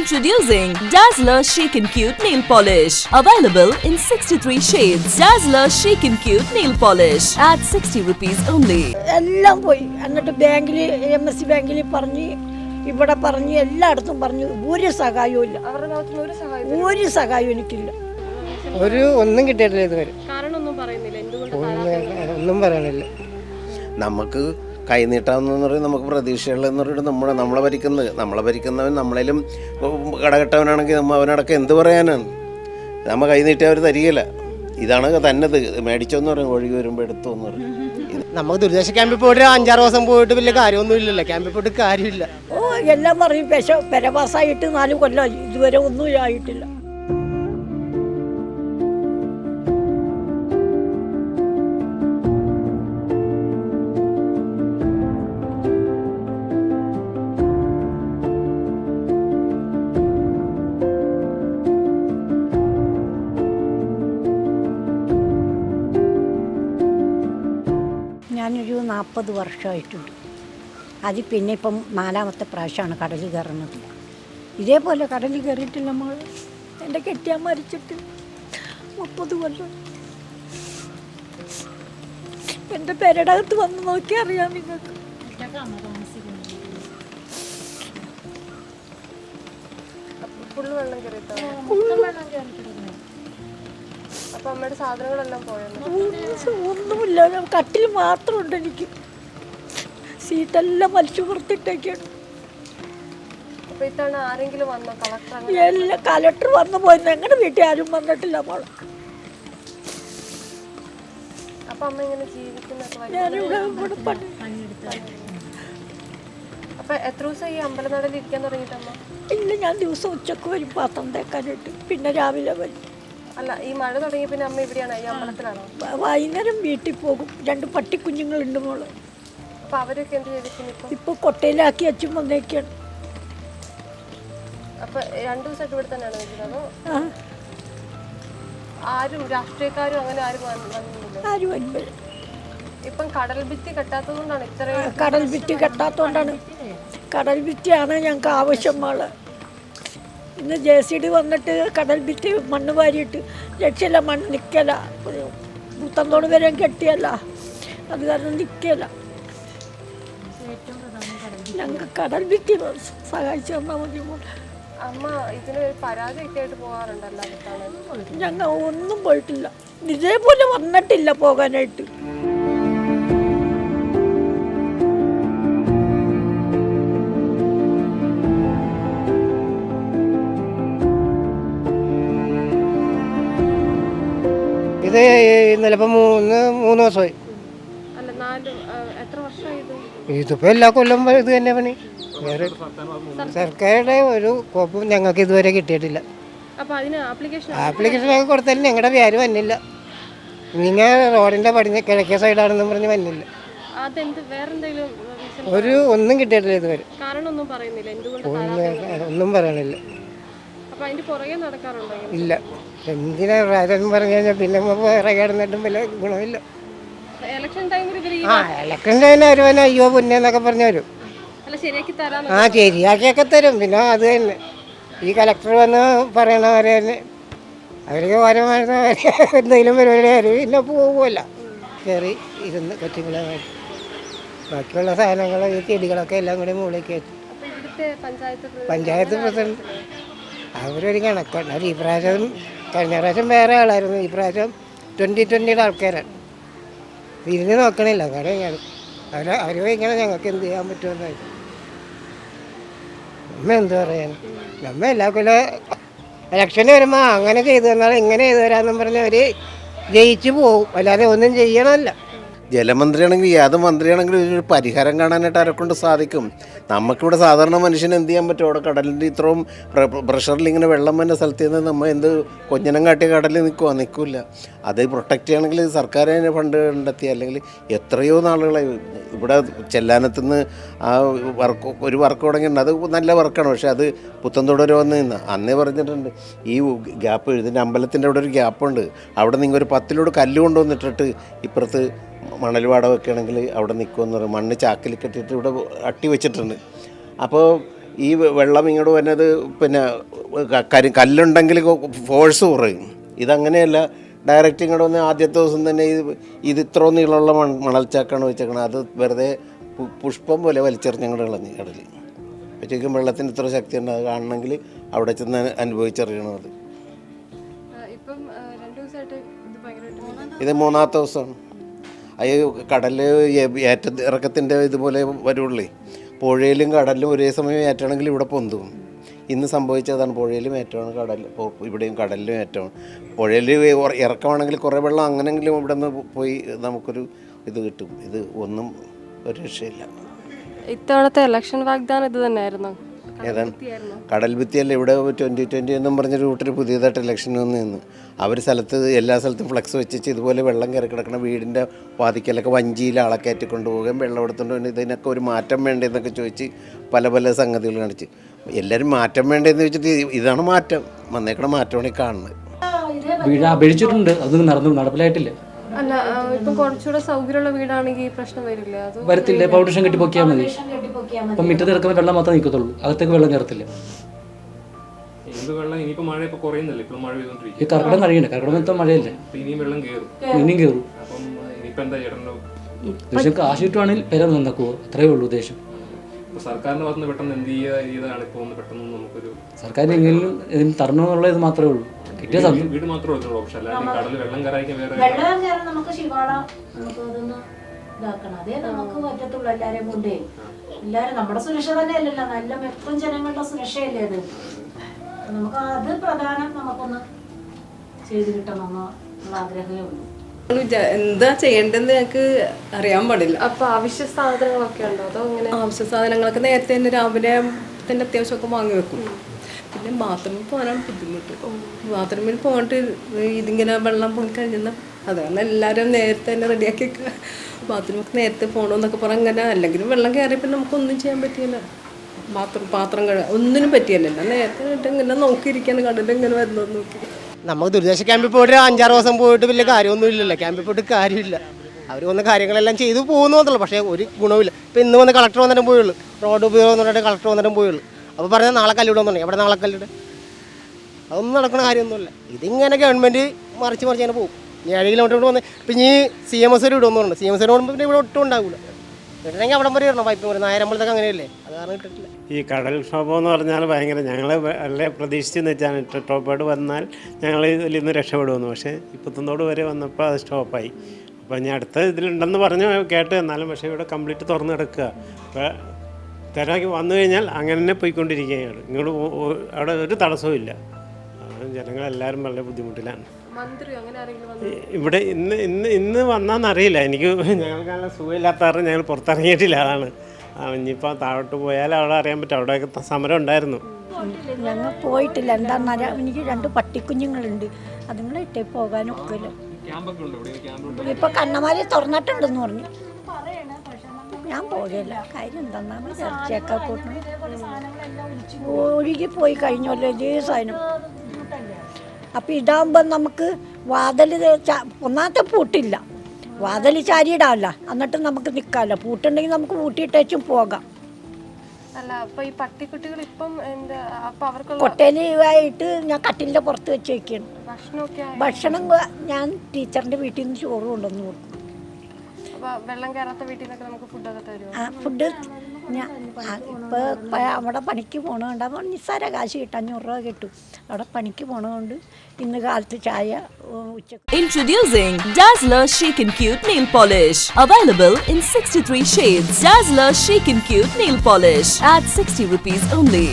Introducing Dazller Chic and Cute Nail Polish. Available in 63 shades. Dazller Chic and Cute Nail Polish at 60 rupees only. എല്ലാം പോയി. എന്നിട്ട് ബാങ്കിൽ MSC ബാങ്കിൽ പറഞ്ഞ് ഇവിടെ പറഞ്ഞ് എല്ലായിടത്തും പറഞ്ഞു ഒരു സഹായവും ഇല്ല. ഒരു സഹായവും എനിക്കില്ല. ഒന്നും കിട്ടിയിട്ടില്ല ഇതുവരെ. ഒന്നും പറയണില്ല. നമുക്ക് കൈനീട്ടാമെന്ന് പറയും, നമുക്ക് പ്രതീക്ഷകളെന്ന് പറഞ്ഞിട്ട് നമ്മളെ ഭരിക്കുന്നവൻ നമ്മളേലും കടകെട്ടവനാണെങ്കിൽ അവനടക്കം എന്ത് പറയാനാണ്? നമ്മൾ കൈനീട്ടി അവർ തരികയില്ല. ഇതാണ് തന്നത്. മേടിച്ചോന്ന് പറയും, ഒഴുകി വരുമ്പോൾ എടുത്തോന്ന് പറയും. നമുക്ക് ദുരിതാശ്വാസ ക്യാമ്പിൽ പോയിട്ട് 5-6 ദിവസം പോയിട്ട് വലിയ കാര്യമൊന്നും ഇല്ലല്ലോ. ക്യാമ്പിൽ പോയിട്ട് കാര്യമില്ല. എല്ലാം പറയും പെരവാസായിട്ട് 4 കൊല്ലമായി, ഇതുവരെ ഒന്നും ആയിട്ടില്ല. ഞാനൊരു 40 വർഷമായിട്ടുണ്ട്. അതിൽ പിന്നെ ഇപ്പം 4ാമത്തെ പ്രാവശ്യമാണ് കടലിൽ കയറുന്നത്. ഇതേപോലെ കടലിൽ കയറിയിട്ടില്ല നമ്മൾ. എൻ്റെ കെട്ടിയാൻ മരിച്ചിട്ട് 30 കൊല്ലം. എൻ്റെ പേരുടെ അകത്ത് വന്ന് നോക്കി അറിയാം നിങ്ങൾക്ക്. ഒന്നുമില്ല, കട്ടിൽ മാത്രമുണ്ട് എനിക്ക്. സീറ്റെല്ലാം വലിച്ചു പുറത്തിട്ടേക്കാണ്. കളക്ടർ വന്നു പോയി. ഞങ്ങളുടെ വീട്ടിൽ ആരും വന്നിട്ടില്ല. മോളെ ഞാനിവിടെ ഇല്ല, ഞാൻ ദിവസം ഉച്ചക്ക് വരും പാത്രം തേക്കാനായിട്ട്, പിന്നെ രാവിലെ വരും. അല്ല, ഈ മഴ തുടങ്ങി പിന്നെ അമ്മ ഇവിടെയാണോ, ഈ അമ്പലത്തിലാണോ? വൈകുന്നേരം വീട്ടിൽ പോകും. 2 പട്ടിക്കുഞ്ഞുങ്ങളുണ്ട് മോള്. അപ്പൊ അവരൊക്കെ എന്ത് ചെയ്തിരിക്കുന്നു? ഇപ്പൊ കൊട്ടയിലാക്കി അച്ഛൻ വന്നേക്കാണ്. അപ്പൊ 2 ദിവസമായിട്ട് ഇവിടെ തന്നെയാണ് നിൽക്കുന്നതോ? ആരും രാഷ്ട്രീയക്കാരും അങ്ങനെ ആരും വന്നില്ല. ഇപ്പം കടൽ ഭിത്തി കെട്ടാത്തതുകൊണ്ടാണ് ഇത്രയും. കടൽ ഭിത്തി കെട്ടാത്തതുകൊണ്ടാണ്. കടൽ ഭിത്തിയാണ് ഞങ്ങൾക്ക് ആവശ്യം. മോള് ഇന്ന് JCD വന്നിട്ട് കടൽ ഭിത്തി മണ്ണ് വാരിയിട്ട് രക്ഷയില്ല. മണ്ണ് നിൽക്കല. പുത്തന്തോട് വരെ കെട്ടിയല്ല, അത് കാരണം നിൽക്കല. ഞങ്ങൾക്ക് കടൽ ഭിത്തി സഹായിച്ചു തന്നാൽ മതി. അമ്മ ഇതിന് പരാതിയൊക്കെ ആയിട്ട് പോകാറുണ്ടല്ലോ? ഞങ്ങൾ ഒന്നും പോയിട്ടില്ല. ഇതേപോലെ വന്നിട്ടില്ല പോകാനായിട്ട്. ഇത് ഇന്നലെ ഇപ്പം 3 ദിവസമായി. ഇതിപ്പോൾ എല്ലാ കൊല്ലം ഇത് തന്നെ പണി. വേറെ സർക്കാരുടെ ഒരു കോപ്പും ഞങ്ങൾക്ക് ഇതുവരെ കിട്ടിയിട്ടില്ല. ആപ്ലിക്കേഷനൊക്കെ കൊടുത്താലും ഞങ്ങളുടെ പേര് വന്നില്ല. നിങ്ങൾ റോഡിൻ്റെ കിഴക്കേ സൈഡാണെന്നും പറഞ്ഞ് വന്നില്ല. ഒന്നും കിട്ടിയിട്ടില്ല ഇതുവരെ. ഒന്നും പറയണില്ല. ഇല്ല. എന്തിനാ പ്രായം പറഞ്ഞു കഴിഞ്ഞാൽ പിന്നെ വേറെ കിടന്നിട്ടും വലിയ ഗുണമില്ല. ഇലക്ഷൻ ടൈമിൽ വരുവാനോ അയ്യോ പുന്നെന്നൊക്കെ പറഞ്ഞു വരും. ശരിയാക്കിയൊക്കെ തരും. പിന്നെ അത് തന്നെ ഈ കളക്ടർ വന്ന് പറയണവരെ തന്നെ അവർക്ക് ഓരോ എന്തെങ്കിലും പരിപാടി പിന്നെ പോകുമല്ല. കയറി ഇരുന്ന് കൊച്ചുങ്ങളായിട്ട് ബാക്കിയുള്ള സാധനങ്ങൾ ഈ ചെടികളൊക്കെ എല്ലാം കൂടി മുകളിൽ കയറ്റി. പഞ്ചായത്ത് പ്രസിഡന്റ് അവരൊരു കണക്കാണ്. അവർ ഈ പ്രാവശ്യം കഴിഞ്ഞ പ്രാവശ്യം വേറെ ആളായിരുന്നു. ഈ പ്രാവശ്യം 2020 ആൾക്കാരാണ്. തിരിഞ്ഞ് നോക്കണില്ല. കാരണം അവർ ഇങ്ങനെ ഞങ്ങൾക്ക് എന്ത് ചെയ്യാൻ പറ്റുമെന്നായിരുന്നു. നമ്മ എന്ത് പറയാൻ? നമ്മ എല്ലാ കൊല്ലം ഇലക്ഷന് വരുമ്പോൾ അങ്ങനെ ചെയ്തു തന്നാൽ ഇങ്ങനെ ചെയ്തു തരാമെന്നും പറഞ്ഞ് അവർ ജയിച്ചു പോകും. അല്ലാതെ ഒന്നും ചെയ്യണമല്ല. ജലമന്ത്രിയാണെങ്കിൽ ഏത് മന്ത്രിയാണെങ്കിലും ഇതിനൊരു പരിഹാരം കാണാനായിട്ട് ആരെക്കൊണ്ട് സാധിക്കും? നമുക്കിവിടെ സാധാരണ മനുഷ്യന് എന്ത് ചെയ്യാൻ പറ്റും? അവിടെ കടലിൻ്റെ ഇത്രയും പ്രഷറിൽ ഇങ്ങനെ വെള്ളം വന്ന സ്ഥലത്ത് നിന്ന് നമ്മൾ എന്ത് കൊഞ്ഞനം കാട്ടിയ കടലിൽ നിൽക്കില്ല. അത് പ്രൊട്ടക്റ്റ് ചെയ്യണമെങ്കിൽ സർക്കാർ തന്നെ ഫണ്ട് കണ്ടെത്തി, അല്ലെങ്കിൽ എത്രയോ നാളുകളായി ഇവിടെ ചെല്ലാനത്തുനിന്ന് ആ ഒരു വർക്ക് തുടങ്ങിയിട്ടുണ്ട്. അത് നല്ല വർക്കാണ്. പക്ഷേ അത് പുത്തൻതോട് വരെ വന്ന് നിന്ന് അന്നേ പറഞ്ഞിട്ടുണ്ട് ഈ ഗ്യാപ്പ്, ഇതിൻ്റെ അമ്പലത്തിൻ്റെ അവിടെ ഒരു ഗ്യാപ്പുണ്ട്. അവിടെ നിങ്ങൾ ഒരു 10 ലോഡ് കല്ല് കൊണ്ടുവന്നിട്ടിട്ട് ഇപ്പുറത്ത് മണൽ വാട വെക്കുകയാണെങ്കിൽ അവിടെ നിൽക്കുമെന്ന് പറയും. മണ്ണ് ചാക്കിൽ കെട്ടിയിട്ട് ഇവിടെ അട്ടി വെച്ചിട്ടുണ്ട്. അപ്പോൾ ഈ വെള്ളം ഇങ്ങോട്ട് വരുന്നത് പിന്നെ കല്ലുണ്ടെങ്കിൽ ഫോഴ്സ് കുറയും. ഇതങ്ങനെയല്ല, ഡയറക്റ്റ് ഇങ്ങോട്ട് വന്ന് ആദ്യത്തെ ദിവസം തന്നെ ഇത് ഇത്ര നീളമുള്ള മണൽച്ചാക്കാണ് വെച്ചേക്കണത്. അത് വെറുതെ പുഷ്പം പോലെ വലിച്ചെറിഞ്ഞങ്ങോട്ട് കളഞ്ഞ് കടലിൽ. ശരിക്കും വെള്ളത്തിന് ഇത്ര ശക്തി ഉണ്ട്. അത് കാണണമെങ്കിൽ അവിടെ ചെന്ന് അനുഭവിച്ചറിയണം. അത് ഇത് മൂന്നാമത്തെ ദിവസമാണ്. അത് കടല് ഇറക്കത്തിൻ്റെ ഇതുപോലെ വരുള്ളേ. പുഴയിലും കടലിലും ഒരേ സമയം ഏറ്റാണെങ്കിൽ ഇവിടെ പൊന്തും. ഇന്ന് സംഭവിച്ചതാണ്. പുഴയിലും ഏറ്റമാണ്, ഇവിടെയും കടലിലും ഏറ്റമാണ്. പുഴയിൽ ഇറക്കമാണെങ്കിൽ കുറേ വെള്ളം അങ്ങനെങ്കിലും ഇവിടെ നിന്ന് പോയി നമുക്കൊരു ഇത് കിട്ടും. ഇത് ഒന്നും ഒരു രക്ഷയില്ല. ഇത്തവണത്തെ ഇലക്ഷൻ വാഗ്ദാനം ഇത് തന്നെയായിരുന്നു. ഏതാണ് കടൽ ഭിത്തിയല്ല, ഇവിടെ 2020 എന്നും പറഞ്ഞൊരു കൂട്ടർ പുതിയതായിട്ട് ഇലക്ഷൻ വന്ന് നിന്ന് അവർ എല്ലാ സ്ഥലത്തും ഫ്ലക്സ് വെച്ചിട്ട് ഇതുപോലെ വെള്ളം കയറി കിടക്കുന്ന വീടിൻ്റെ വാതിക്കലൊക്കെ വഞ്ചിയിൽ ആളെ കയറ്റി കൊണ്ടുപോകുകയും വെള്ളം എടുത്തുകൊണ്ട് ഇതിനൊക്കെ ഒരു മാറ്റം വേണ്ടതെന്നൊക്കെ ചോദിച്ച് പല സംഗതികൾ കാണിച്ച് എല്ലാവരും മാറ്റം വേണ്ടതെന്ന് ചോദിച്ചിട്ട് ഇതാണ് മാറ്റം, വന്നേക്കണ മാറ്റമാണ് ഈ കാണുന്നത്. വീട് അപേക്ഷിച്ചിട്ടുണ്ട്, അത് നടപ്പിലായിട്ടില്ല. അല്ല, ഇപ്പം കുറച്ചുകൂടെ സൗകര്യമുള്ള വീടാണെങ്കിൽ പ്രശ്നം വരില്ല. അത് വരത്തില്ല, പൗണ്ടേഷൻ കെട്ടി പൊക്കിയാൽ മതി. അപ്പം മുറ്റത്ത് കിടക്കുന്ന വെള്ളം മാത്രമേ നിൽക്കത്തുള്ളൂ, അകത്തേക്ക് വെള്ളം കയറത്തില്ല. ഈ കർക്കിടം കഴിയണ്ടേ, കർക്കിടം മൊത്തം മഴയല്ലേ, ഇനിയും കയറും. ഉദ്ദേശം കാശ് കിട്ടുവാണെങ്കിൽ പേര നന്നാക്കുവോ, അത്രയേ ഉള്ളൂ ഉദ്ദേശം. സർക്കാരിന്റെ ഭാഗത്ത് പെട്ടെന്ന് എന്ത് ചെയ്താണ് ഇപ്പോൾ പെട്ടെന്ന് നമുക്കൊരു സർക്കാരിന് എങ്ങനെയും ഇതിന് തരണമെന്നുള്ള ഇത് മാത്രമേ ഉള്ളൂ. കിട്ടിയ വീട് മാത്രമേ ഉള്ളൂ ഓപ്ഷൻ, അല്ലാതെ കടൽ വെള്ളം കയറാൻ വേറെ നമുക്ക് ശിവാള നമുക്ക് അതൊന്ന് ഇതാക്കണം. അതേ നമുക്ക് പറ്റത്തുള്ളൂ. എല്ലാരെയും കൊണ്ടേ എല്ലാരും നമ്മുടെ സുരക്ഷ തന്നെ അല്ലല്ലോ, നല്ല മെപ്പം ജനങ്ങളുടെ സുരക്ഷയല്ലേ അത്. നമുക്ക് അത് പ്രധാനം നമുക്കൊന്ന് ചെയ്ത് കിട്ടണമെന്നുള്ള ആഗ്രഹമേ ഉള്ളൂ. എന്താ ചെയ്യേണ്ടതെന്ന് ഞങ്ങൾക്ക് അറിയാൻ പാടില്ല. അപ്പൊ അവശ്യ സാധനങ്ങളൊക്കെ ഉണ്ടോ, അതോ ഇങ്ങനെ? ആവശ്യ സാധനങ്ങളൊക്കെ നേരത്തെ തന്നെ രാവിലെ തന്നെ അത്യാവശ്യമൊക്കെ വാങ്ങി വെക്കും. പിന്നെ ബാത്റൂമിൽ പോകാനാണ് ബുദ്ധിമുട്ട്. ബാത്റൂമിൽ പോയിട്ട് ഇതിങ്ങനെ വെള്ളം പൊങ്ങി കഴിഞ്ഞാൽ അതാണ് എല്ലാവരും നേരത്തെ തന്നെ റെഡിയാക്കി വെക്കുക. ബാത്റൂമൊക്കെ നേരത്തെ പോകണമെന്നൊക്കെ പറഞ്ഞാൽ അങ്ങനെ, അല്ലെങ്കിലും വെള്ളം കയറിയപ്പോൾ നമുക്കൊന്നും ചെയ്യാൻ പറ്റിയില്ല. പാത്രം ഒന്നിനും പറ്റിയല്ലോ. നേരത്തെ ഇങ്ങനെ നോക്കിയിരിക്കാണ് കടലിൽ ഇങ്ങനെ വരുന്നതെന്ന് നോക്കി. നമുക്ക് ദുരിതാശ്വാസ ക്യാമ്പിൽ പോയിട്ട് 5-6 ദിവസം പോയിട്ട് വലിയ കാര്യമൊന്നും ഇല്ലല്ലോ. ക്യാമ്പിൽ പോയിട്ട് കാര്യമില്ല. അവർ വന്ന കാര്യങ്ങളെല്ലാം ചെയ്തു പോകുന്നു മാത്രമേ, പക്ഷേ ഒരു ഗുണമില്ല. ഇപ്പോൾ ഇന്ന് വന്ന് കളക്ടർ വന്നിട്ടും പോയുള്ളൂ, റോഡ് ഉപയോഗം എന്ന് പറഞ്ഞിട്ട് കളക്ടർ വന്നിട്ടും പോയുള്ളൂ. അപ്പോൾ പറഞ്ഞാൽ നാളെ കല്ലിടുമെന്നുണ്ടെങ്കിൽ എവിടെ നാളെ കല്ലിട്, അതൊന്നും നടക്കുന്ന കാര്യമൊന്നുമില്ല. ഇതിങ്ങനെ ഗവൺമെൻറ് മറിച്ച് അങ്ങനെ പോകും. ഇനി 7 കിലോമീറ്റർ വന്ന് ഇപ്പം ഇനി CMS ഇടുമെന്ന് പറഞ്ഞു. CMS ഓടുമ്പോൾ പിന്നെ ഇവിടെ ഒട്ടും ഉണ്ടാവില്ല. ഇടണമെങ്കിൽ അവിടം വരെ ഇടണം, പൈപ്പ് വരെ നായരമ്പളത്തൊക്കെ അങ്ങനെയല്ലേ, അത് കാരണം ഇട്ടിട്ടില്ല. ഈ കടൽ ക്ഷോഭം എന്ന് പറഞ്ഞാൽ ഭയങ്കര, ഞങ്ങൾ വളരെ പ്രതീക്ഷിച്ചെന്ന് വെച്ചാൽ ടോപ്പോട് വന്നാൽ ഞങ്ങൾ ഇതിൽ നിന്ന് രക്ഷപ്പെടുമെന്ന്. പക്ഷേ ഇപ്പത്തൊന്നോട് വരെ വന്നപ്പോൾ അത് സ്റ്റോപ്പായി. അപ്പോൾ ഇനി അടുത്ത ഇതിലുണ്ടെന്ന് പറഞ്ഞു കേട്ട്, എന്നാലും പക്ഷേ ഇവിടെ കംപ്ലീറ്റ് തുറന്ന് കിടക്കുക. അപ്പോൾ തിരക്ക് വന്നു കഴിഞ്ഞാൽ അങ്ങനെ തന്നെ പോയിക്കൊണ്ടിരിക്കുകയാണ്. ഇങ്ങോട്ട് അവിടെ ഒരു തടസ്സവും ഇല്ല. ജനങ്ങളെല്ലാവരും വളരെ ബുദ്ധിമുട്ടിലാണ്. ഇവിടെ ഇന്ന് വന്നാന്നറിയില്ല എനിക്ക്, ഞങ്ങൾക്ക് നല്ല സുഖമില്ലാത്ത കാരണം ഞങ്ങൾ പുറത്തിറങ്ങിയിട്ടില്ല. അതാണ് ഇനിയിപ്പോൾ താഴോട്ട് പോയാൽ അവിടെ അറിയാൻ പറ്റും. അവിടെയൊക്കെ സമരം ഉണ്ടായിരുന്നു. ഞങ്ങൾ പോയിട്ടില്ല. എന്താണെന്നറിയാം, എനിക്ക് 2 പട്ടിക്കുഞ്ഞുങ്ങളുണ്ട്, അതുങ്ങളെ ഇട്ടേ പോകാനൊക്കില്ല. ഇപ്പോൾ കണ്ണമാലി തുറന്നിട്ടുണ്ടെന്ന് പറഞ്ഞു. ഞാൻ പോകില്ല. കാര്യം എന്താണെന്നാണ് ഇറച്ചിയൊക്കെ കൂട്ടണം, ഒഴുകി പോയി കഴിഞ്ഞല്ലോ ഇതേ സാധനം. അപ്പം ഇതാകുമ്പോൾ നമുക്ക് വാതിൽ ഒന്നാമത്തെ പൂട്ടില്ല, വാതിൽ ചാരിയിടാമല്ല, എന്നിട്ട് നമുക്ക് നിൽക്കാമല്ലോ. പൂട്ടുണ്ടെങ്കിൽ നമുക്ക് പൂട്ടിയിട്ടേച്ചും പോകാം. അല്ല, അപ്പൊ ഈ പട്ടിക്കുട്ടികൾ ഇപ്പം കൊട്ടയിലായിട്ട് ഞാൻ കട്ടിലിൻ്റെ പുറത്ത് വെച്ച് വയ്ക്കുകയാണ്. ഭക്ഷണം ഞാൻ ടീച്ചറിൻ്റെ വീട്ടിൽ നിന്ന് ചോറ് കൊണ്ടുവന്ന് കൊടുക്കും. വെള്ളം കയറാത്ത വീട്ടിൽ നിന്നൊക്കെ നമുക്ക് ഫുഡൊക്കെ തരുമോ? ഫുഡ് ഞാൻ ഇപ്പോൾ അവിടെ പണിക്ക് പോകണതുകൊണ്ട് അപ്പോൾ നിസ്സാര കാശ് കിട്ടും, 500 രൂപ കിട്ടും. അവിടെ പണിക്ക് പോകണതുകൊണ്ട് ഇന്ന് കാലത്ത് ചായ ഉച്ചക്ക്. Introducing Dazller Chic and Cute Nail Polish. Available in 63 shades. Dazller Chic and Cute Nail Polish at 60 rupees only.